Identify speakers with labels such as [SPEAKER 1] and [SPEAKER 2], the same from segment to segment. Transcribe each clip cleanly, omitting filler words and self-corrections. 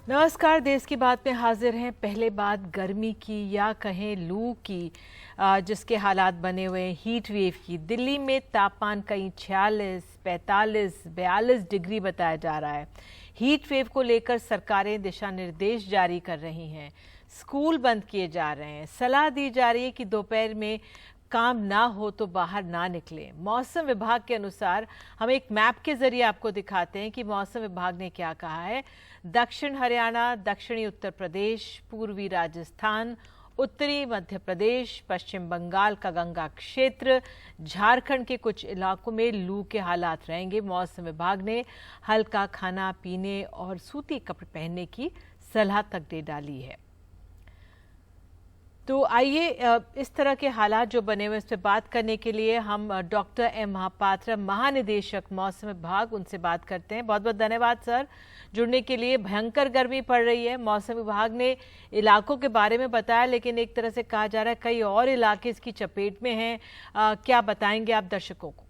[SPEAKER 1] नमस्कार। देश की बात में हाजिर हैं। पहले बात गर्मी की या कहें लू की, जिसके हालात बने हुए हैं, हीट वेव की। दिल्ली में तापमान कहीं 46, 45, 42 डिग्री बताया जा रहा है। हीट वेव को लेकर सरकारें दिशा निर्देश जारी कर रही हैं। स्कूल बंद किए जा रहे हैं। सलाह दी जा रही है कि दोपहर में काम ना हो तो बाहर ना निकलें। मौसम विभाग के अनुसार हम एक मैप के जरिए आपको दिखाते हैं कि मौसम विभाग ने क्या कहा है। दक्षिण हरियाणा, दक्षिणी उत्तर प्रदेश, पूर्वी राजस्थान, उत्तरी मध्य प्रदेश, पश्चिम बंगाल का गंगा क्षेत्र, झारखंड के कुछ इलाकों में लू के हालात रहेंगे। मौसम विभाग ने हल्का खाना पीने और सूती कपड़े पहनने की सलाह तक दे डाली है। तो आइए इस तरह के हालात जो बने हुए इस पर बात करने के लिए हम डॉक्टर एम महापात्र, महानिदेशक मौसम विभाग, उनसे बात करते हैं। बहुत बहुत धन्यवाद सर जुड़ने के लिए। भयंकर गर्मी पड़ रही है। मौसम विभाग ने इलाकों के बारे में बताया, लेकिन एक तरह से कहा जा रहा है कई और इलाके इसकी चपेट में हैं। क्या बताएंगे आप दर्शकों को?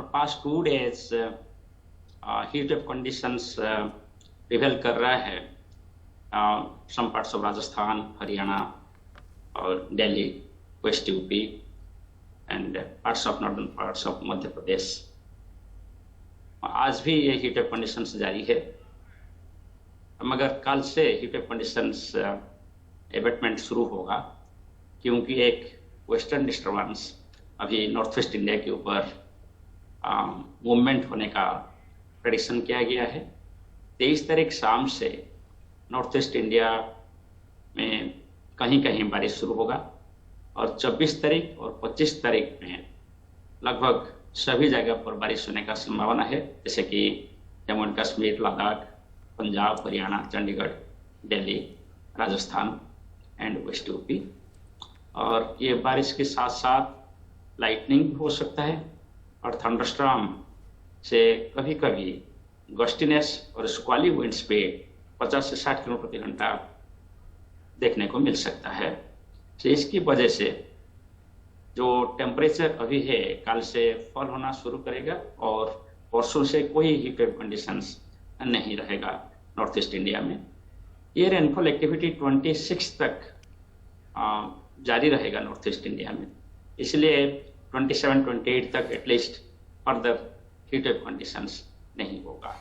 [SPEAKER 2] Past 2 days heat wave conditions prevail कर रहा है। some parts of Rajasthan, Haryana और Delhi, west UP and parts of northern parts of Madhya Pradesh. आज भी ये हीट वेव कंडीशंस जारी है, मगर कल से हीट वेव कंडीशंस एबेटमेंट शुरू होगा, क्योंकि एक वेस्टर्न डिस्टर्बेंस अभी नॉर्थ वेस्ट इंडिया के ऊपर मूवमेंट होने का प्रेडिक्शन किया गया है। 23 तारीख शाम से नॉर्थ ईस्ट इंडिया में कहीं कहीं बारिश शुरू होगा और 24 तारीख और 25 तारीख में लगभग सभी जगह पर बारिश होने का संभावना है, जैसे कि Jammu and Kashmir, Ladakh, Punjab, Haryana, Chandigarh, Delhi, Rajasthan and west UP. और ये बारिश के साथ साथ लाइटनिंग हो सकता है और थंडरस्टॉर्म से कभी कभी गस्टिनेस और स्क्वाली विंड स्पीड 50 से 60 किलोमीटर प्रति घंटा देखने को मिल सकता है। तो इसकी वजह से जो टेम्परेचर अभी है कल से फॉल होना शुरू करेगा और परसों से कोई हीट वेव कंडीशंस नहीं रहेगा नॉर्थ ईस्ट इंडिया में। ये रेनफॉल एक्टिविटी 26 तक जारी रहेगा नॉर्थ ईस्ट इंडिया में, इसलिए 27-28 तक at least further heat wave conditions नहीं होगा।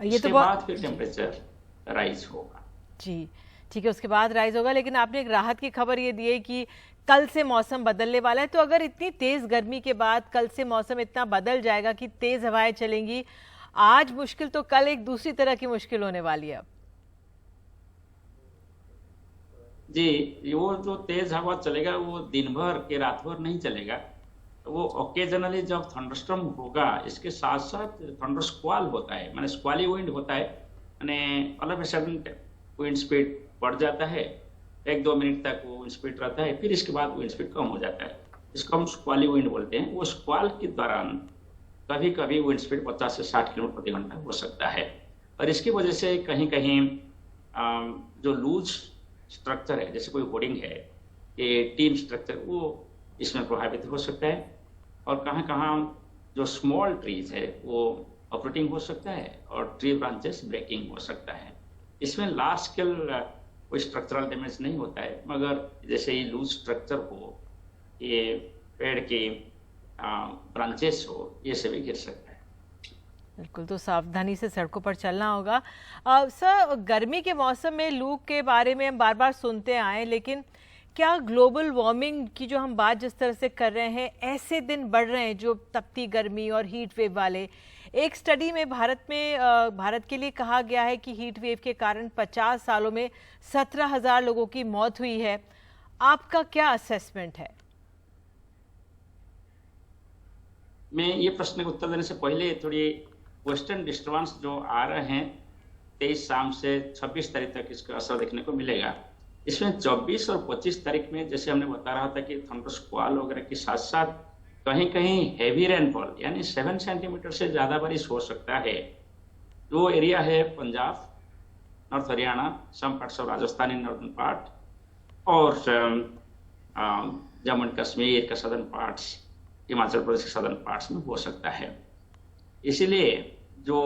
[SPEAKER 1] ये
[SPEAKER 2] इसके
[SPEAKER 1] तो
[SPEAKER 2] बाद फिर टेम्परेचर राइज होगा।
[SPEAKER 1] जी ठीक है, उसके बाद राइज होगा। लेकिन आपने एक राहत की खबर ये दी है कि कल से मौसम बदलने वाला है। तो अगर इतनी तेज गर्मी के बाद कल से मौसम इतना बदल जाएगा कि तेज हवाएं चलेंगी, आज मुश्किल तो कल एक दूसरी तरह की मुश्किल होने वाली है।
[SPEAKER 2] जी, वो जो तेज हवा चलेगा वो दिन भर के रात भर नहीं चलेगा। वो ओकेजनली जब थंडरस्टॉर्म होगा, इसके साथ साथ थंडर स्क्वाल होता है, माने स्क्वाली विंड होता है, माने all of a sudden wind speed बढ़ जाता है। 1-2 मिनट तक वो विंड स्पीड रहता है, फिर इसके बाद विंड स्पीड कम हो जाता है। इसको हम स्क्वाली विंड बोलते हैं। वो स्क्वाल के दौरान कभी कभी विंड स्पीड 50 से 60 किलोमीटर प्रति घंटा हो सकता है और इसकी वजह से कहीं कहीं जो लूज स्ट्रक्चर है, जैसे कोई होर्डिंग है, ये टीम स्ट्रक्चर, वो इसमें प्रभावित हो सकता है। और कहाँ कहाँ जो स्मॉल ट्रीज है वो ऑपरेटिंग हो सकता है और ट्री ब्रांचेस ब्रेकिंग हो सकता है। इसमें लार्ज स्केल कोई स्ट्रक्चरल डैमेज नहीं होता है, मगर जैसे ही लूज स्ट्रक्चर हो, ये पेड़ की ब्रांचेस हो, ये सभी गिर सकता है।
[SPEAKER 1] बिल्कुल, तो सावधानी से सड़कों पर चलना होगा। सर, गर्मी के मौसम में लू के बारे में हम बार बार सुनते आए, लेकिन क्या ग्लोबल वार्मिंग की जो हम बात जिस तरह से कर रहे हैं, ऐसे दिन बढ़ रहे हैं जो तपती गर्मी और हीट वेव वाले। एक स्टडी में भारत के लिए कहा गया है कि हीट वेव के कारण 50 सालों में 17,000 लोगों की मौत हुई है। आपका क्या असेसमेंट है?
[SPEAKER 2] मैं ये प्रश्न का उत्तर देने से पहले थोड़ी वेस्टर्न डिस्टर्बेंस जो आ रहे हैं 23 शाम से 26 तारीख तक इसका असर देखने को मिलेगा। इसमें 24 और 25 तारीख में जैसे हमने बता रहा था कि थंडर स्क्वाल वगैरह के साथ साथ कहीं कहीं हैवी रेनफॉल यानी 7 सेंटीमीटर से ज़्यादा बारिश हो सकता है। जो एरिया है Punjab, north Haryana, some parts of Rajasthan in northern part और जम्मू एंड कश्मीर का सदर्न पार्ट्स, हिमाचल प्रदेश के सदर्न पार्ट्स में हो सकता है। इसीलिए जो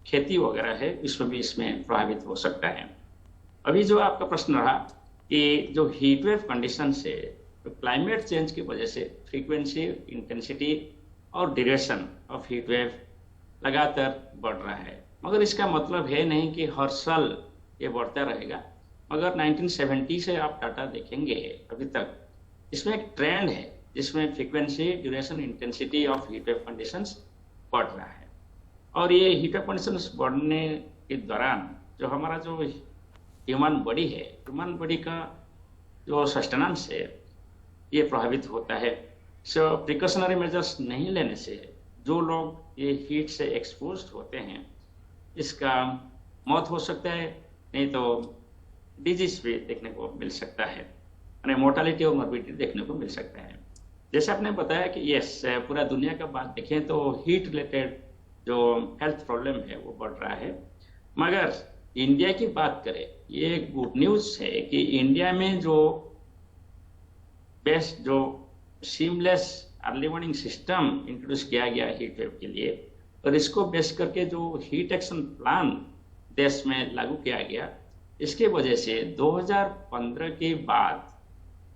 [SPEAKER 2] खेती वगैरह है इसमें भी इसमें प्रभावित हो सकता है। अभी जो आपका प्रश्न रहा कि जो हीट वेव कंडीशन से तो क्लाइमेट चेंज की वजह से फ्रीक्वेंसी, इंटेंसिटी और ड्यूरेशन ऑफ हीट वेव लगातार बढ़ रहा है, मगर इसका मतलब है नहीं कि हर साल ये बढ़ता रहेगा। मगर 1970 से आप डाटा देखेंगे अभी तक, इसमें एक ट्रेंड है जिसमें frequency, duration, intensity of heat wave conditions बढ़ रहा है। और ये हीट वेव कंडीशंस बढ़ने के दौरान जो हमारा जो ह्यूमन बॉडी है, ह्यूमन बॉडी का जो सस्टेनेंस है ये प्रभावित होता है। सो प्रिकॉशनरी मेजर्स नहीं लेने से जो लोग ये हीट से एक्सपोज होते हैं इसका मौत हो सकता है, नहीं तो डिजीज भी देखने को मिल सकता है, यानी मोर्टालिटी और मॉर्बिडिटी देखने को मिल सकता है। जैसे आपने बताया कि यस, पूरा दुनिया का बात देखें तो हीट रिलेटेड जो हेल्थ प्रॉब्लम है वो बढ़ रहा है। मगर इंडिया की बात करें, ये गुड न्यूज़ है कि इंडिया में जो बेस्ट जो seamless early warning system introduce किया गया हीट वेव के लिए, और इसको बेस करके जो हीट एक्शन प्लान देश में लागू किया गया, इसके वजह से 2015 के बाद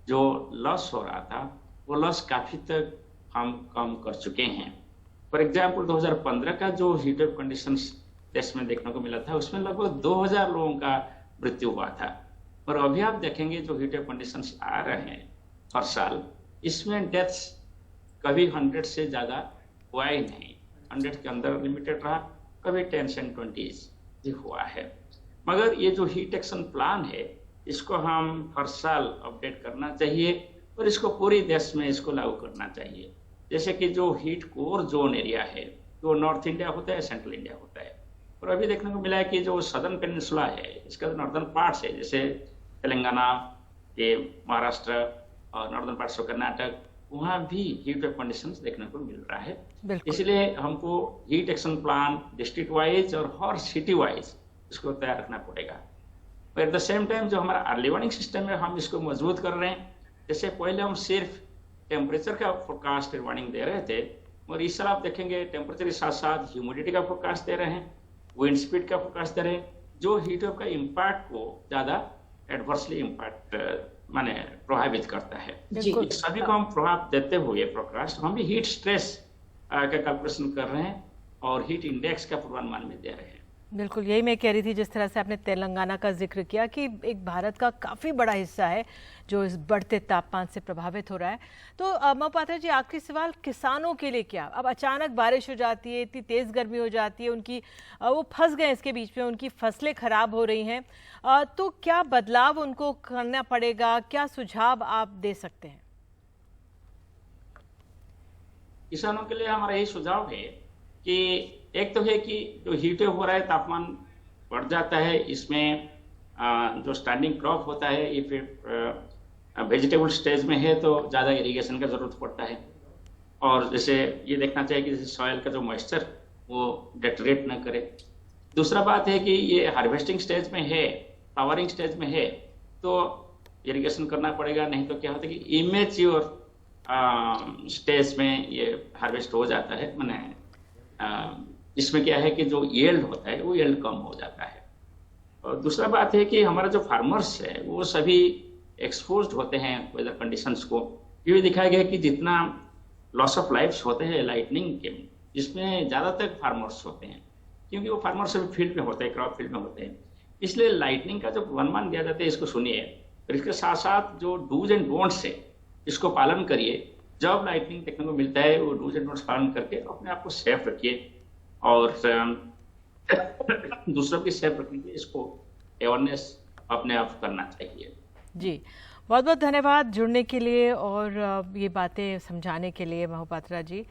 [SPEAKER 2] जो लॉस हो रहा था वो लॉस काफ़ी तक हम कम कर चुके हैं। फॉर एग्जाम्पल 2015 का जो हीट वेव कंडीशंस देश में देखने को मिला था उसमें लगभग 2000 लोगों का मृत्यु हुआ था। और अभी आप देखेंगे जो हीट वेव कंडीशंस आ रहे हैं हर साल, इसमें डेथ्स कभी 100 से ज़्यादा हुआ ही नहीं, 100 के अंदर लिमिटेड रहा, कभी 10 एंड 20 भी हुआ है। मगर ये जो हीट एक्शन प्लान है इसको हम हर साल अपडेट करना चाहिए और इसको पूरी देश में इसको लागू करना चाहिए। जैसे कि जो हीट कोर जोन एरिया है, जो नॉर्थ इंडिया होता है, सेंट्रल इंडिया होता है, और अभी देखने को मिला है कि जो सदर्न पेनिनसुला है इसका जो नॉर्दर्न पार्ट्स है, जैसे तेलंगाना, ये महाराष्ट्र और नॉर्दर्न पार्ट्स ऑफ कर्नाटक, वहाँ भी हीट वेव कंडीशंस देखने को मिल रहा है। इसलिए हमको heat action plan district wise और हर सिटी वाइज इसको तैयार रखना पड़ेगा। और एट द सेम टाइम जो हमारा अर्ली वार्निंग सिस्टम है हम इसको मजबूत कर रहे हैं। जैसे पहले हम सिर्फ टेम्परेचर का फोरकास्ट वार्निंग दे रहे थे, और इस साल आप देखेंगे टेम्परेचर के साथ साथ ह्यूमिडिटी का फोरकास्ट दे रहे हैं, विंड स्पीड का फोरकास्ट दे रहे हैं, जो हीट वेव का इम्पैक्ट को ज़्यादा एडवर्सली इम्पैक्ट माने प्रभावित करता है। सभी को हम प्रभाव देते हुए फोरकास्ट हम भी हीट स्ट्रेस का कैलकुलेशन कर रहे हैं और हीट इंडेक्स का पूर्वानुमान में दे रहे हैं।
[SPEAKER 1] बिल्कुल, यही मैं कह रही थी, जिस तरह से आपने तेलंगाना का जिक्र किया कि एक भारत का काफ़ी बड़ा हिस्सा है जो इस बढ़ते तापमान से प्रभावित हो रहा है। तो महापात्रा जी, आखिरी सवाल, किसानों के लिए क्या? अब अचानक बारिश हो जाती है, इतनी तेज़ गर्मी हो जाती है, उनकी वो फंस गए इसके बीच में, उनकी फसलें खराब हो रही हैं, तो क्या बदलाव उनको करना पड़ेगा? क्या सुझाव आप दे सकते हैं?
[SPEAKER 2] किसानों के लिए हमारा यही सुझाव है कि एक तो है कि जो हीट वेव हो रहा है, तापमान बढ़ जाता है, इसमें जो स्टैंडिंग क्रॉप होता है ये फिर वेजिटेबल स्टेज में है तो ज़्यादा इरिगेशन का ज़रूरत पड़ता है। और जैसे ये देखना चाहिए कि जैसे सॉइल का जो मॉइस्चर वो डेटरेट ना करे। दूसरा बात है कि ये हार्वेस्टिंग स्टेज में है, फ्लावरिंग स्टेज में है तो इरिगेशन करना पड़ेगा, नहीं तो क्या होता है कि इमेच्योर स्टेज में ये हार्वेस्ट हो जाता है, मैंने इसमें क्या है कि जो यील्ड होता है वो यील्ड कम हो जाता है। और दूसरा बात है कि हमारा जो फार्मर्स है वो सभी एक्सपोज्ड होते हैं वेदर कंडीशंस को। ये भी दिखाया गया कि जितना लॉस ऑफ लाइफ्स होते हैं लाइटनिंग के, इसमें ज़्यादातर फार्मर्स होते हैं, क्योंकि वो फार्मर्स सभी फील्ड में होते हैं, क्रॉप फील्ड में होते हैं। इसलिए लाइटनिंग का जो अनुमान दिया जाता है इसको सुनिए, और इसके साथ साथ जो डूज एंड डोंट्स है इसको पालन करिए। जब लाइटनिंग देखने को मिलता है वो डूज एंड डोंट्स पालन करके अपने आप को सेफ रखिए और दूसरों की सेफ रखने के लिए इसको अवेयरनेस अपने आप करना चाहिए।
[SPEAKER 1] जी, बहुत बहुत धन्यवाद जुड़ने के लिए और ये बातें समझाने के लिए महापात्रा जी।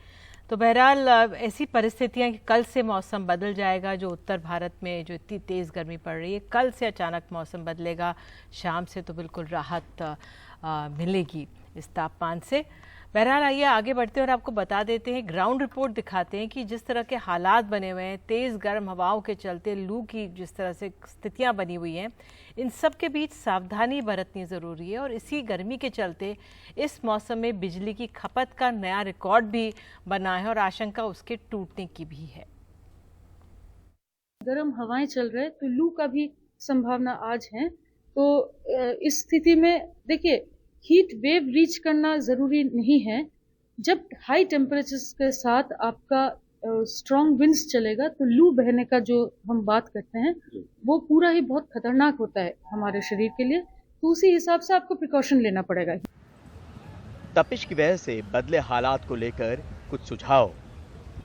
[SPEAKER 1] तो बहरहाल ऐसी परिस्थितियां कि कल से मौसम बदल जाएगा, जो उत्तर भारत में जो इतनी तेज़ गर्मी पड़ रही है, कल से अचानक मौसम बदलेगा, शाम से तो बिल्कुल राहत मिलेगी इस तापमान से। बहरहाल आइए आगे बढ़ते हैं और आपको बता देते हैं, ग्राउंड रिपोर्ट दिखाते हैं कि जिस तरह के हालात बने हुए हैं, तेज़ गर्म हवाओं के चलते लू की जिस तरह से स्थितियां बनी हुई हैं, इन सब के बीच सावधानी बरतनी ज़रूरी है। और इसी गर्मी के चलते इस मौसम में बिजली की खपत का नया रिकॉर्ड भी बना है और आशंका उसके टूटने की भी है।
[SPEAKER 3] गर्म हवाएं चल रहे तो लू का भी संभावना आज है। तो इस स्थिति में देखिए, हीट वेव रीच करना जरूरी नहीं है। जब हाई टेम्परेचर्स के साथ आपका स्ट्रॉन्ग विंड्स चलेगा तो लू बहने का जो हम बात करते हैं वो पूरा ही बहुत खतरनाक होता है हमारे शरीर के लिए। तो उसी हिसाब से आपको प्रिकॉशन लेना पड़ेगा।
[SPEAKER 4] तपिश की वजह से बदले हालात को लेकर कुछ सुझाव।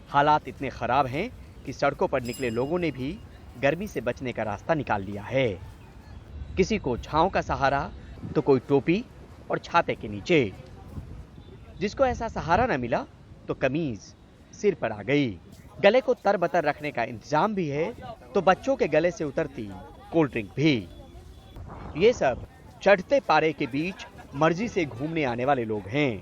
[SPEAKER 4] हालात इतने खराब हैं कि सड़कों पर निकले लोगों ने भी गर्मी से बचने का रास्ता निकाल लिया है। किसी को छांव का सहारा तो कोई टोपी और छाते के नीचे। जिसको ऐसा सहारा न मिला तो कमीज सिर पर आ गई। गले को तरबतर रखने का इंतजाम भी है तो बच्चों के गले से उतरती कोल्ड ड्रिंक भी। ये सब चढ़ते पारे के बीच मर्जी से घूमने आने वाले लोग हैं।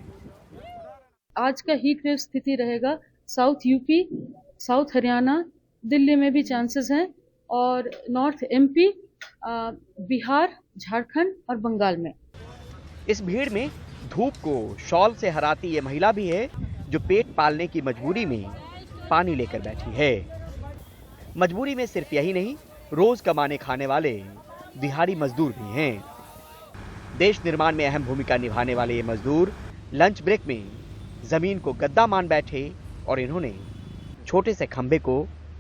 [SPEAKER 3] आज का हीट वेव स्थिति रहेगा south UP, south Haryana, Delhi में भी चांसेस हैं और नॉर्थ एमपी, बिहार, झारखंड और बंगाल में।
[SPEAKER 4] इस भीड़ में धूप को शॉल से हराती ये महिला भी है जो पेट पालने की मजबूरी में पानी लेकर बैठी है। मजबूरी में सिर्फ यही नहीं, रोज कमाने खाने वाले दिहाड़ी मजदूर भी हैं। देश निर्माण में अहम भूमिका निभाने वाले ये मजदूर लंच ब्रेक में जमीन को गद्दा मान बैठे और इन्होंने छोटे से खंबे को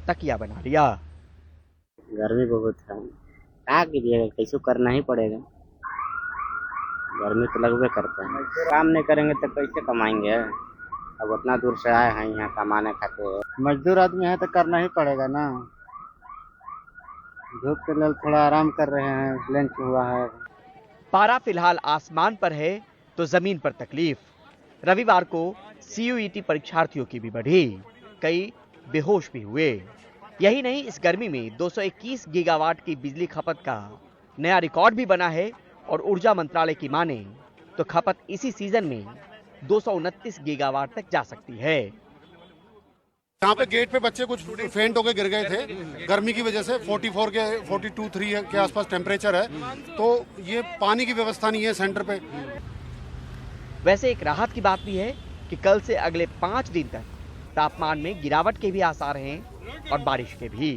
[SPEAKER 4] तकिया बना लिया।
[SPEAKER 5] गर्मी बहुत है, क्या कीजिएगा, कैसे करना ही पड़ेगा। गर्मी तो लगभग करता है, काम नहीं करेंगे तो कैसे कमाएंगे। अब उतना दूर से आए हैं यहाँ कमाने खाते। मजदूर आदमी है तो करना ही पड़ेगा ना। धूप के लिए थोड़ा आराम कर रहे हैं, लंच हुआ है।
[SPEAKER 4] पारा फिलहाल आसमान पर है तो जमीन पर तकलीफ। रविवार को CUET परीक्षार्थियों की भी बढ़ी, कई बेहोश भी हुए। यही नहीं, इस गर्मी में 221 गीगावाट की बिजली खपत का नया रिकॉर्ड भी बना है और ऊर्जा मंत्रालय की माने तो खपत इसी सीजन में 229 गीगावाट तक जा सकती है।
[SPEAKER 6] यहाँ पे गेट पे बच्चे कुछ फेंट होकर गिर गए थे गर्मी की वजह से। 44 के 42-43 के आसपास टेम्परेचर है, तो ये पानी की व्यवस्था नहीं है सेंटर पे।
[SPEAKER 4] वैसे एक राहत की बात भी है कि कल से अगले 5 दिन तक तापमान में गिरावट के भी आसार हैं और बारिश के भी।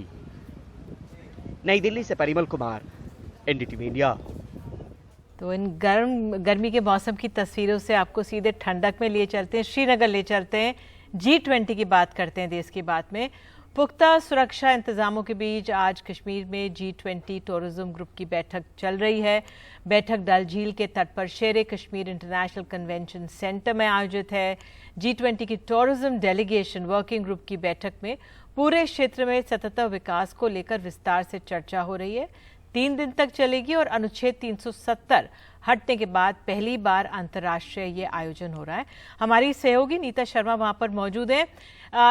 [SPEAKER 4] नई दिल्ली से परिमल कुमार, NDTV इंडिया।
[SPEAKER 1] तो इन गर्मी के मौसम की तस्वीरों से आपको सीधे ठंडक में लिए चलते हैं, श्रीनगर ले चलते हैं। G20 की बात करते हैं देश की बात में। पुख्ता सुरक्षा इंतजामों के बीच आज कश्मीर में G20 टूरिज्म ग्रुप की बैठक चल रही है। बैठक डल झील के तट पर शेर कश्मीर इंटरनेशनल कन्वेंशन सेंटर में आयोजित है। G20 की टूरिज्म डेलीगेशन वर्किंग ग्रुप की बैठक में पूरे क्षेत्र में सतत विकास को लेकर विस्तार से चर्चा हो रही है। 3 दिन तक चलेगी और अनुच्छेद 370 हटने के बाद पहली बार अंतर्राष्ट्रीय ये आयोजन हो रहा है। हमारी सहयोगी नीता शर्मा वहां पर मौजूद है।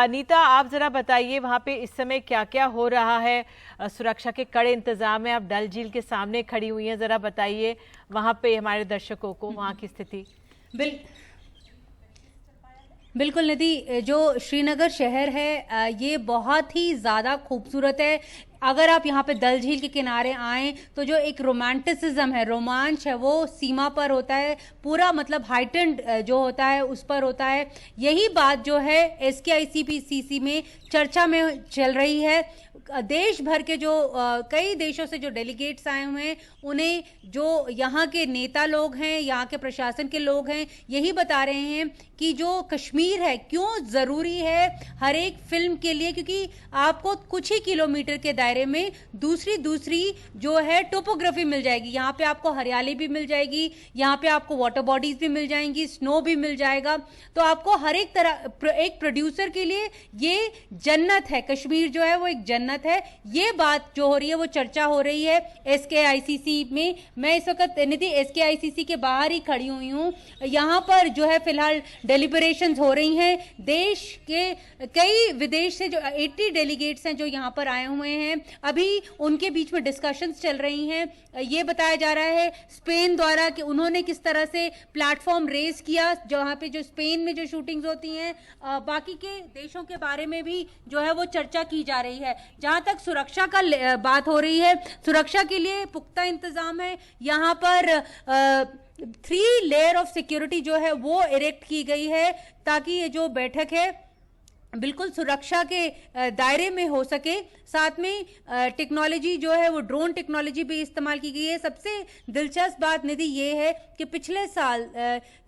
[SPEAKER 1] नीता, आप जरा बताइए वहां पे इस समय क्या क्या हो रहा है। सुरक्षा के कड़े इंतजाम है, आप डल झील के सामने खड़ी हुई हैं, जरा बताइए वहां पे हमारे दर्शकों को वहां की स्थिति।
[SPEAKER 7] बिल्कुल निधि, जो श्रीनगर शहर है ये बहुत ही ज़्यादा खूबसूरत है। अगर आप यहाँ पे डल झील के किनारे आएँ तो जो एक रोमांटिसिज्म है, रोमांच है, वो सीमा पर होता है। पूरा मतलब हाइटेंड जो होता है उस पर होता है। यही बात जो है SKICPCC में चर्चा में चल रही है। देश भर के जो कई देशों से जो डेलीगेट्स आए हुए हैं, उन्हें जो यहाँ के नेता लोग हैं, यहाँ के प्रशासन के लोग हैं, यही बता रहे हैं कि जो कश्मीर है क्यों ज़रूरी है हर एक फिल्म के लिए, क्योंकि आपको कुछ ही किलोमीटर के दायरे में दूसरी जो है टोपोग्राफी मिल जाएगी। यहाँ पे आपको हरियाली भी मिल जाएगी, यहाँ पे आपको वाटर बॉडीज भी मिल जाएंगी, स्नो भी मिल जाएगा। तो आपको हर एक तरह, एक प्रोड्यूसर के लिए ये जन्नत है। कश्मीर जो है वो एक जन्नत है। ये बात जो हो रही है वो चर्चा हो रही है SKICC में। मैं इस वक्त निधि SKICC के बाहर ही खड़ी हुई हूँ। यहाँ पर जो है फिलहाल डेलिब्रेशंस हो रही हैं। देश के कई विदेश से जो 80 डेलीगेट्स हैं जो यहाँ पर आए हुए हैं, अभी उनके बीच में डिस्कशंस चल रही हैं। ये बताया जा रहा है स्पेन द्वारा कि उन्होंने किस तरह से प्लेटफॉर्म रेज किया, जहाँ पे जो स्पेन में जो शूटिंग्स होती हैं, बाकी के देशों के बारे में भी जो है वो चर्चा की जा रही है। जहाँ तक सुरक्षा का बात हो रही है, सुरक्षा के लिए पुख्ता इंतजाम है। यहाँ पर 3 लेयर ऑफ सिक्योरिटी जो है वो इरेक्ट की गई है ताकि ये जो बैठक है बिल्कुल सुरक्षा के दायरे में हो सके। साथ में टेक्नोलॉजी जो है वो ड्रोन टेक्नोलॉजी भी इस्तेमाल की गई है। सबसे दिलचस्प बात निधि ये है कि पिछले साल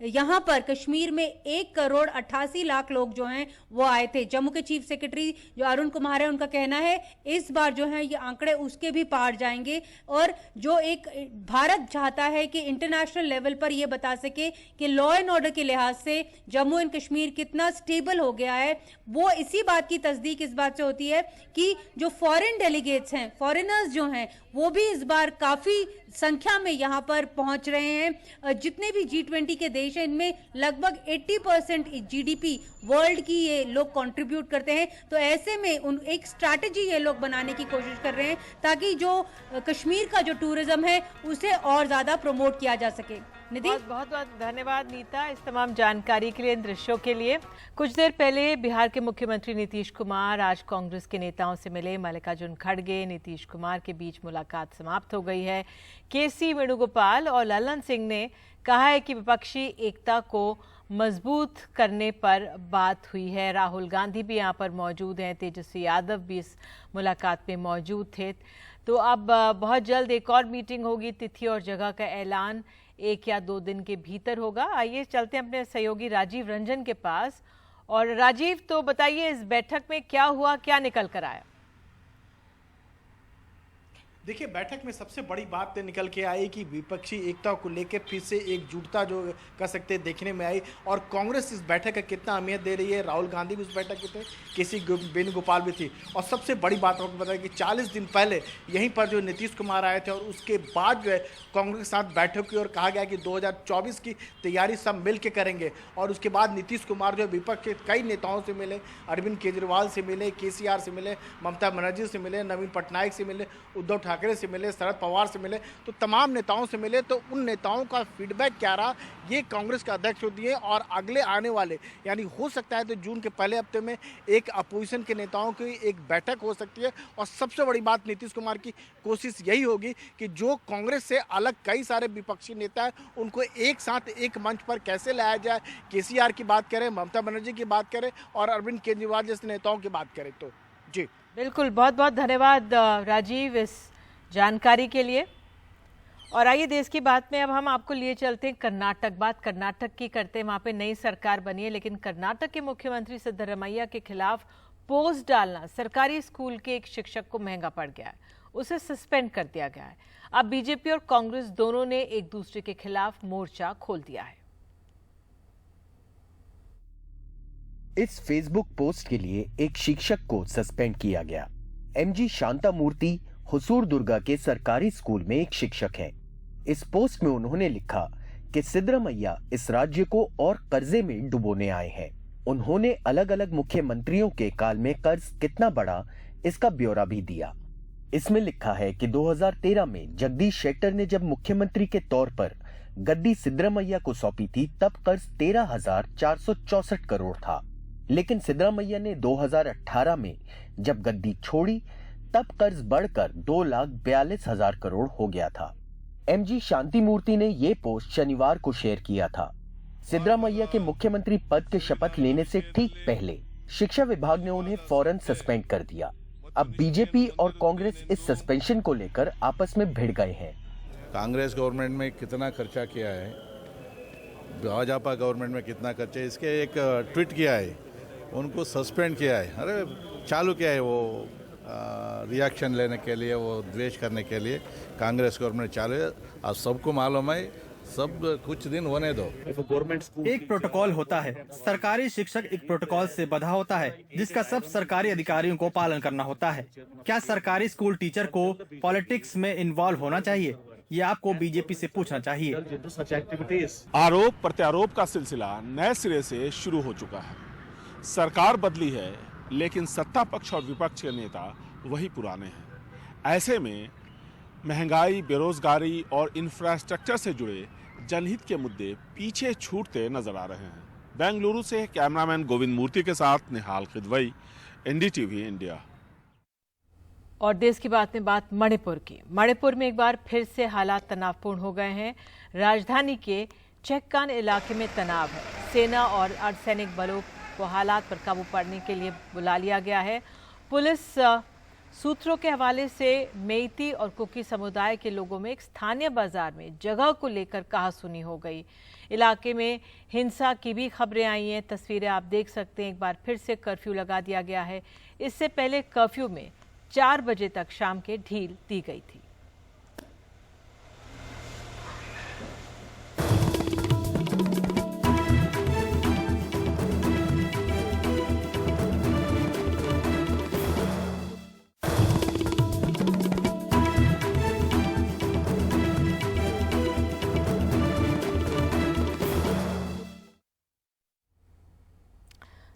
[SPEAKER 7] यहाँ पर कश्मीर में 1,88,00,000 लोग जो हैं वो आए थे। जम्मू के चीफ सेक्रेटरी जो अरुण कुमार है, उनका कहना है इस बार जो है ये आंकड़े उसके भी पार जाएंगे। और जो एक भारत चाहता है कि इंटरनेशनल लेवल पर ये बता सके कि लॉ एंड ऑर्डर के लिहाज से जम्मू एंड कश्मीर कितना स्टेबल हो गया है, वो इसी बात की तस्दीक इस बात से होती है कि जो फॉरेन डेलीगेट्स हैं, फॉरेनर्स जो हैं, वो भी इस बार काफी संख्या में यहाँ पर पहुंच रहे हैं। जितने भी G20 के देश हैं, इनमें लगभग 80% GDP वर्ल्ड की ये लोग कंट्रीब्यूट करते हैं। तो ऐसे में एक स्ट्रैटेजी ये लोग बनाने की कोशिश कर रहे हैं ताकि जो कश्मीर का जो टूरिज्म है उसे और ज्यादा प्रमोट किया जा सके। निधि,
[SPEAKER 1] बहुत बहुत धन्यवाद नीता इस तमाम जानकारी के लिए, इन दृश्यों के लिए। कुछ देर पहले बिहार के मुख्यमंत्री नीतीश कुमार आज कांग्रेस के नेताओं से मिले। मल्लिकार्जुन खड़गे, नीतीश कुमार के बीच मुलाकात समाप्त हो गई है। केसी वेणुगोपाल और ललन सिंह ने कहा है कि विपक्षी एकता को मजबूत करने पर बात हुई है। राहुल गांधी भी यहाँ पर मौजूद हैं, तेजस्वी यादव भी इस मुलाकात में मौजूद थे। तो अब बहुत जल्द एक और मीटिंग होगी। तिथि और जगह का ऐलान 1 या 2 दिन के भीतर होगा। आइए चलते हैं अपने सहयोगी राजीव रंजन के पास। और राजीव, तो बताइए इस बैठक में क्या हुआ, क्या निकल कर आया?
[SPEAKER 8] देखिए, बैठक में सबसे बड़ी बात निकल के आई कि विपक्षी एकता को लेकर फिर से एकजुटता जो कह सकते हैं देखने में आई। और कांग्रेस इस बैठक का कितना अहमियत दे रही है। राहुल गांधी भी उस बैठक में थे, केसी वेणुगोपाल भी थी। और सबसे बड़ी बात आपको बताया कि 40 दिन पहले यहीं पर जो नीतीश कुमार आए थे और उसके बाद जो है कांग्रेस के साथ बैठक की और कहा गया कि 2024 की तैयारी सब मिल के करेंगे। और उसके बाद नीतीश कुमार जो विपक्ष के कई नेताओं से मिले, अरविंद केजरीवाल से मिले, KCR से मिले, ममता बनर्जी से मिले, नवीन पटनायक से मिले, उद्धव ठाकरे से मिले, शरद पवार से मिले, तो तमाम नेताओं से मिले। तो उन नेताओं का फीडबैक क्या रहा, ये कांग्रेस का अध्यक्ष होती है। और अगले आने वाले यानी हो सकता है तो जून के पहले हफ्ते में एक अपोजिशन के नेताओं की एक बैठक हो सकती है। और सबसे बड़ी बात नीतीश कुमार की कोशिश यही होगी कि जो कांग्रेस से अलग कई सारे विपक्षी नेता हैं उनको एक साथ एक मंच पर कैसे लाया जाए। KCR की बात करें, ममता बनर्जी की बात करें और अरविंद केजरीवाल जैसे नेताओं की बात करें। तो जी
[SPEAKER 1] बिल्कुल, बहुत बहुत धन्यवाद राजीव इस जानकारी के लिए। और आइए देश की बात में अब हम आपको लिए चलते हैं कर्नाटक। बात कर्नाटक की करते हैं। वहाँ पे नई सरकार बनी है, लेकिन कर्नाटक के मुख्यमंत्री सिद्धरमैया के खिलाफ पोस्ट डालना सरकारी स्कूल के एक शिक्षक को महंगा पड़ गया है। उसे सस्पेंड कर दिया गया है। अब बीजेपी और कांग्रेस दोनों ने एक दूसरे के खिलाफ मोर्चा खोल दिया है।
[SPEAKER 4] इस फेसबुक पोस्ट के लिए एक शिक्षक को सस्पेंड किया गया। MG शांतामूर्ति हुसूर दुर्गा के सरकारी स्कूल में एक शिक्षक हैं। इस पोस्ट में उन्होंने लिखा कि सिद्धरमैया इस राज्य को और कर्जे में डुबोने आए हैं। उन्होंने अलग अलग मुख्यमंत्रियों के काल में कर्ज कितना बढ़ा इसका ब्यौरा भी दिया। इसमें लिखा है कि 2013 में जगदीश शेट्टर ने जब मुख्यमंत्री के तौर पर गद्दी सिद्धरमैया को सौंपी थी तब कर्ज 13,464 करोड़ था। लेकिन सिद्धरमैया ने 2018 में जब गद्दी छोड़ी तब कर्ज बढ़कर 2,42,000 करोड़ हो गया था। MG शांतिमूर्ति ने ये पोस्ट शनिवार को शेयर किया था। सिद्धरमैया के मुख्यमंत्री पद के शपथ लेने से ठीक पहले शिक्षा विभाग ने उन्हें फौरन सस्पेंड कर दिया। अब बीजेपी और कांग्रेस इस सस्पेंशन को लेकर आपस में भिड़ गए हैं।
[SPEAKER 9] कांग्रेस गवर्नमेंट में कितना खर्चा किया है, भाजपा गवर्नमेंट में कितना खर्चा है, इसके एक ट्वीट किया है, उनको सस्पेंड किया है। अरे चालू किया है वो रिएक्शन लेने के लिए, वो द्वेष करने के लिए कांग्रेस गवर्नमेंट चालू है। अब सबको मालूम है, सब कुछ दिन होने दो।
[SPEAKER 10] एक प्रोटोकॉल होता है, सरकारी शिक्षक एक प्रोटोकॉल से बंधा होता है जिसका सब सरकारी अधिकारियों को पालन करना होता है। क्या सरकारी स्कूल टीचर को पॉलिटिक्स में इन्वॉल्व होना चाहिए? ये आपको बीजेपी से पूछना चाहिए।
[SPEAKER 11] आरोप प्रत्यारोप का सिलसिला नए सिरे से शुरू हो चुका है। सरकार बदली है लेकिन सत्ता पक्ष और विपक्ष के नेता वही पुराने हैं। ऐसे में महंगाई, बेरोजगारी और इंफ्रास्ट्रक्चर से जुड़े जनहित के मुद्दे पीछे छूटते नजर आ रहे हैं। बेंगलुरु से कैमरामैन गोविंद मूर्ति के साथ निहाल खिदवई, NDTV इंडिया।
[SPEAKER 1] और देश की बात में बात मणिपुर की। मणिपुर में एक बार फिर से हालात तनावपूर्ण हो गए हैं। राजधानी के चेक्कान इलाके में तनाव है। सेना और अर्धसैनिक बलों को हालात पर काबू पाने के लिए बुला लिया गया है। पुलिस सूत्रों के हवाले से मेइती और कुकी समुदाय के लोगों में एक स्थानीय बाजार में जगह को लेकर कहासुनी हो गई। इलाके में हिंसा की भी खबरें आई हैं। तस्वीरें आप देख सकते हैं। एक बार फिर से कर्फ्यू लगा दिया गया है। इससे पहले कर्फ्यू में 4 बजे तक शाम के ढील दी गई थी।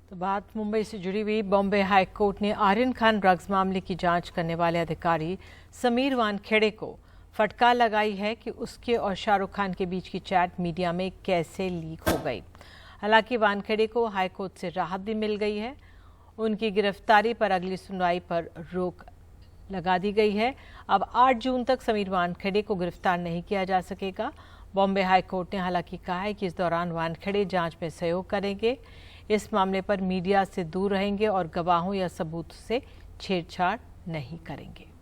[SPEAKER 1] तो बात मुंबई से जुड़ी हुई। बॉम्बे हाई कोर्ट ने आर्यन खान ड्रग्स मामले की जांच करने वाले अधिकारी समीर वानखेड़े को फटकार लगाई है कि उसके और शाहरुख खान के बीच की चैट मीडिया में कैसे लीक हो गई। हालांकि वानखेड़े को हाई कोर्ट से राहत भी मिल गई है। उनकी गिरफ्तारी पर अगली सुनवाई पर रोक लगा दी गई है। अब 8 जून तक समीर वानखेड़े को गिरफ्तार नहीं किया जा सकेगा। बॉम्बे हाई कोर्ट ने हालांकि कहा है कि इस दौरान वानखेड़े जांच में सहयोग करेंगे, इस मामले पर मीडिया से दूर रहेंगे और गवाहों या सबूत से छेड़छाड़ नहीं करेंगे। –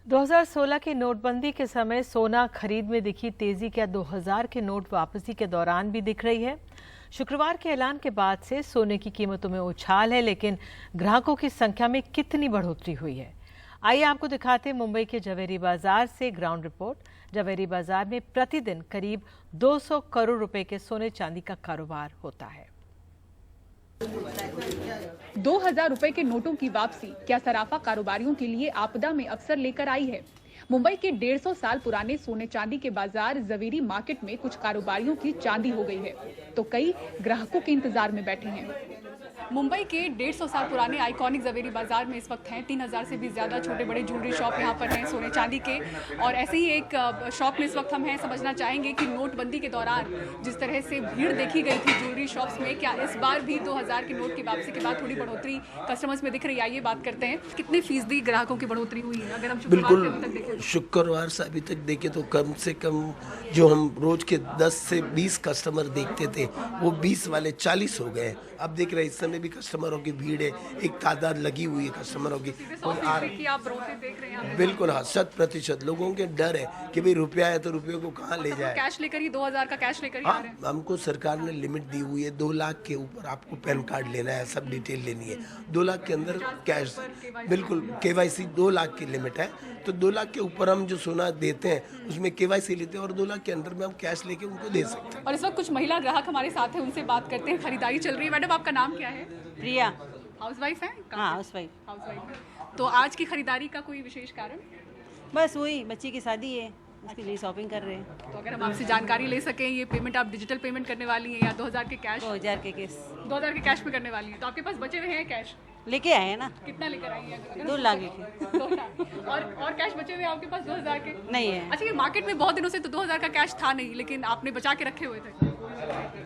[SPEAKER 1] 2016 की नोटबंदी के समय सोना खरीद में दिखी तेजी क्या 2000 के नोट वापसी के दौरान भी दिख रही है? शुक्रवार के ऐलान के बाद से सोने की कीमतों में उछाल है, लेकिन ग्राहकों की संख्या में कितनी बढ़ोतरी हुई है? आइए आपको दिखाते हैं मुंबई के जवेरी बाजार से ग्राउंड रिपोर्ट। जवेरी बाजार में प्रतिदिन करीब 200 करोड़ रुपए के सोने चांदी का कारोबार होता है।
[SPEAKER 12] 2000 रुपए के नोटों की वापसी क्या सराफा कारोबारियों के लिए आपदा में अवसर लेकर आई है? मुंबई के 150 साल पुराने सोने चांदी के बाजार जवेरी मार्केट में कुछ कारोबारियों की चांदी हो गई है, तो कई ग्राहकों के इंतजार में बैठे हैं। मुंबई के 150 साल पुराने आइकॉनिक जवेरी बाजार में इस वक्त हैं 3000 से भी ज्यादा छोटे बड़े ज्वेलरी शॉप यहाँ पर हैं सोने चांदी के। और ऐसे ही एक शॉप में इस वक्त हम हैं, समझना चाहेंगे कि नोटबंदी के दौरान जिस तरह से भीड़ देखी गई थी ज्वेलरी शॉप्स में, क्या इस बार भी 2000 के नोट की वापसी के बाद थोड़ी बढ़ोतरी कस्टमर्स में दिख रही है? आइए बात करते हैं। कितने फीसदी ग्राहकों की बढ़ोतरी हुई है अगर हम
[SPEAKER 13] शुक्रवार से अभी तक देखें तो कम से कम जो हम रोज के 10 से 20 कस्टमर देखते थे वो 20 वाले 40 हो गए। अब देख रहे हैं इस समय भी कस्टमरों की भीड़ है, एक तादाद लगी हुई है कस्टमरों की। बिल्कुल हाँ, 100% लोगों के डर है कि भाई रुपया है तो रुपये को कहाँ ले जाए।
[SPEAKER 12] कैश लेकर ही 2000 का कैश लेकर ही आ रहे हैं।
[SPEAKER 13] हमको सरकार ने लिमिट दी हुई है 2 लाख के ऊपर आपको पैन कार्ड लेना है, सब डिटेल लेनी है। 2 लाख के अंदर कैश, बिल्कुल KYC 2 लाख की लिमिट है, तो 2 लाख के ऊपर हम जो सोना देते हैं उसमें KYC लेते हैं और 2 लाख के अंदर में हम कैश लेके उनको दे सकते हैं।
[SPEAKER 12] और इस वक्त कुछ महिला ग्राहक हमारे साथ हैं, उनसे बात करते हैं। खरीदारी चल रही है। मैडम आपका नाम क्या है?
[SPEAKER 14] प्रिया।
[SPEAKER 12] हाउसवाइफ है?
[SPEAKER 14] हाँ, हाउसवाइफ।
[SPEAKER 12] तो आज की खरीदारी का कोई विशेष कारण?
[SPEAKER 14] बस वही बच्ची की शादी है, उसके लिए शॉपिंग कर रहे हैं।
[SPEAKER 12] तो अगर हम आपसे जानकारी ले सकें, ये पेमेंट आप डिजिटल पेमेंट करने वाली हैं या 2000 के कैश?
[SPEAKER 14] 2000 के कैश।
[SPEAKER 12] 2000 के कैश में करने वाली हैं। तो आपके पास बचे हुए हैं कैश?
[SPEAKER 14] लेके आए हैं ना।
[SPEAKER 12] कितना लेकर आई हैं?
[SPEAKER 14] 2 लाख लेके।
[SPEAKER 12] 2 लाख। और कैश बचे हुए आपके पास 2000 के?
[SPEAKER 14] नहीं है।
[SPEAKER 12] अच्छा, ये मार्केट में बहुत दिनों से तो 2000 का कैश था नहीं, लेकिन आपने बचा के रखे हुए थे?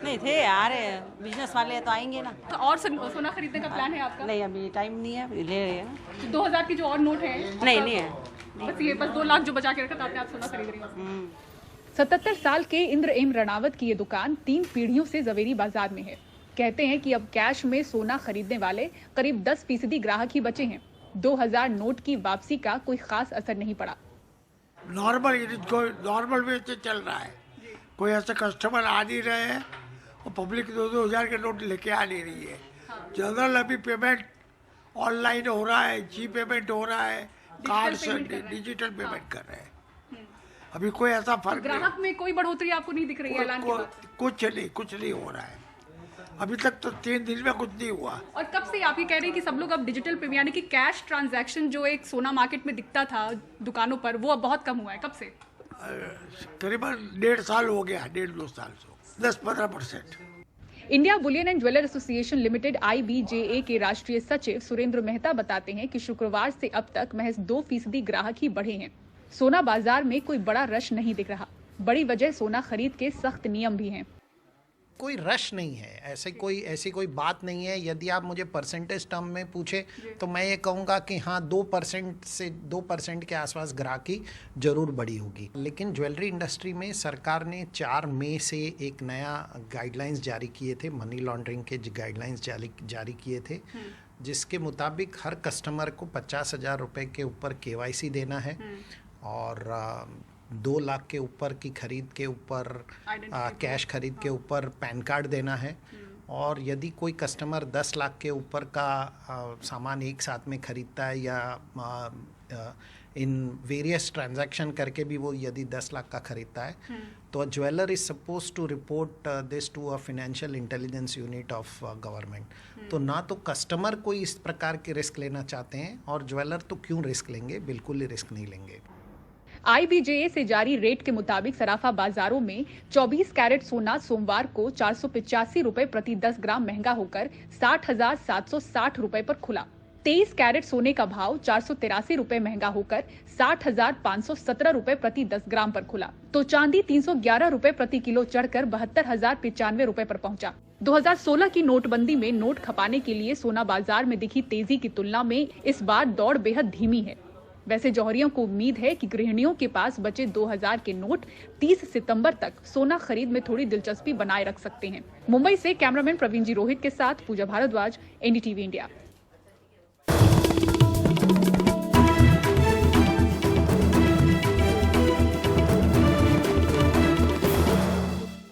[SPEAKER 14] नहीं थे, आ रहे हैं बिजनेस वाले तो आएंगे ना।
[SPEAKER 12] तो और सोना खरीदने का प्लान है आपका?
[SPEAKER 14] नहीं, अभी टाइम नहीं है, ले रहे हैं।
[SPEAKER 12] तो 2000 की जो और नोट है?
[SPEAKER 14] नहीं है,
[SPEAKER 12] बस ये 2 लाख जो बचा के रखा था आपने, आप सोना खरीद रही हैं। 77 साल के इंद्र एम रणावत की ये दुकान 3 पीढ़ियों से जवेरी बाजार में है। कहते हैं कि अब कैश में सोना खरीदने वाले करीब 10% ग्राहक ही बचे हैं। 2000 नोट की वापसी का कोई खास असर नहीं पड़ा।
[SPEAKER 15] नॉर्मल वे से चल रहा है, कोई ऐसे कस्टमर आ नहीं रहे हैं और पब्लिक 2-2000 के नोट लेके आ नहीं रही है। जनरल अभी पेमेंट ऑनलाइन हो रहा है, जी पेमेंट हो रहा है, कार्ड से डिजिटल पेमेंट कर रहे हैं। अभी कोई ऐसा फर्क नहीं।
[SPEAKER 12] ग्राहक में कोई बढ़ोतरी आपको नहीं दिख रही है ऐलान के बाद?
[SPEAKER 15] कुछ नहीं हो रहा है अभी तक, तो 3 दिन में कुछ नहीं हुआ।
[SPEAKER 12] और कब से आप ये कह रहे हैं कि सब लोग अब डिजिटल पेमेंट यानी कि कैश ट्रांजैक्शन जो एक सोना मार्केट में दिखता था दुकानों पर, वो अब बहुत कम हुआ है? कब से?
[SPEAKER 15] करीबन 1.5 साल हो गया, 1.5-2 साल से 10-15%।
[SPEAKER 12] India Boolean and jeweller association limited IBJA के राष्ट्रीय सचिव सुरेंद्र मेहता बताते हैं कि शुक्रवार से अब तक महज 2% ग्राहक ही बढ़े हैं। सोना बाजार में कोई बड़ा रश नहीं दिख रहा। बड़ी वजह सोना खरीद के सख्त नियम भी हैं।
[SPEAKER 16] कोई रश नहीं है, ऐसी कोई बात नहीं है। यदि आप मुझे परसेंटेज टर्म में पूछे तो मैं ये कहूँगा कि हाँ 2% के आसपास ग्राहकी जरूर बढ़ी होगी। लेकिन ज्वेलरी इंडस्ट्री में सरकार ने 4 मई से एक नया गाइडलाइंस जारी किए थे, मनी लॉन्ड्रिंग के गाइडलाइंस जारी किए थे, जिसके मुताबिक हर कस्टमर को 50,000 रुपये के ऊपर KYC देना है और 2 लाख के ऊपर की खरीद के ऊपर कैश खरीद के ऊपर पैन कार्ड देना है। और यदि कोई कस्टमर 10 लाख के ऊपर का सामान एक साथ में खरीदता है या इन वेरियस ट्रांजैक्शन करके भी वो यदि 10 लाख का खरीदता है तो jeweller is suppose to report this to a financial intelligence unit of government. तो ना तो कस्टमर कोई इस प्रकार के रिस्क लेना चाहते हैं और ज्वेलर तो क्यों रिस्क लेंगे, बिल्कुल ही रिस्क नहीं लेंगे।
[SPEAKER 12] IBJA से जारी रेट के मुताबिक सराफा बाजारों में 24 कैरेट सोना सोमवार को 485 रुपए प्रति 10 ग्राम महंगा होकर 60,760 रुपए पर खुला। 23 कैरेट सोने का भाव 483 रुपए महंगा होकर 60,517 रुपए प्रति 10 ग्राम पर खुला। तो चांदी 311 रुपए प्रति किलो चढ़कर 72,095 रुपए पर पहुंचा। 2016 की नोटबंदी में नोट खपाने के लिए सोना बाजार में दिखी तेजी की तुलना में इस बार दौड़ बेहद धीमी है। वैसे जौहरियों को उम्मीद है कि गृहिणियों के पास बचे 2000 के नोट 30 सितंबर तक सोना खरीद में थोड़ी दिलचस्पी बनाए रख सकते हैं। मुंबई से कैमरामैन प्रवीण जी रोहित के साथ पूजा भारद्वाज, NDTV इंडिया।